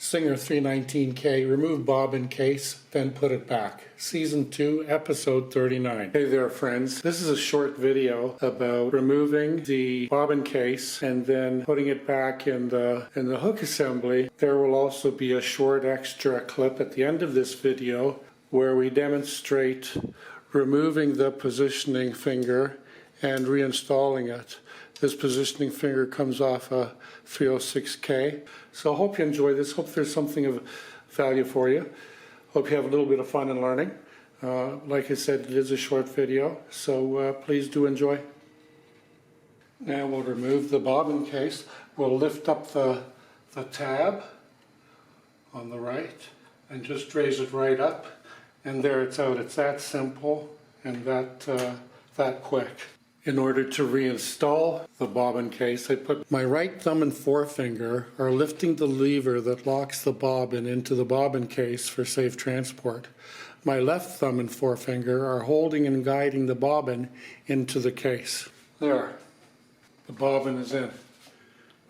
Singer 319K, remove bobbin case, then put it back. Season 2, episode 39. Hey there friends, this is a short video about removing the bobbin case and then putting it back in the hook assembly. There will also be a short extra clip at the end of this video where we demonstrate removing the positioning finger and reinstalling it. This positioning finger comes off a 306K. So I hope you enjoy this. Hope there's something of value for you. Hope you have a little bit of fun and learning. Like I said, it is a short video, so please do enjoy. Now we'll remove the bobbin case. We'll lift up the tab on the right and just raise it right up. And there it's out. It's that simple and that quick. In order to reinstall the bobbin case, I put my right thumb and forefinger are lifting the lever that locks the bobbin into the bobbin case for safe transport. My left thumb and forefinger are holding and guiding the bobbin into the case. There, the bobbin is in.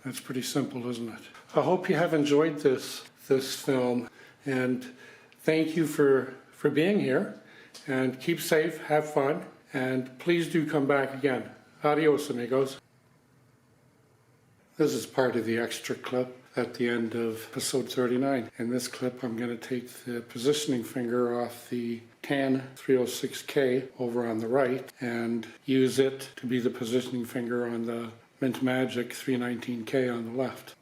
That's pretty simple, isn't it? I hope you have enjoyed this film, and thank you for being here, and keep safe, have fun. And please do come back again. Adios, amigos. This is part of the extra clip at the end of episode 39. In this clip, I'm going to take the positioning finger off the tan 306K over on the right and use it to be the positioning finger on the Mint Magic 319K on the left.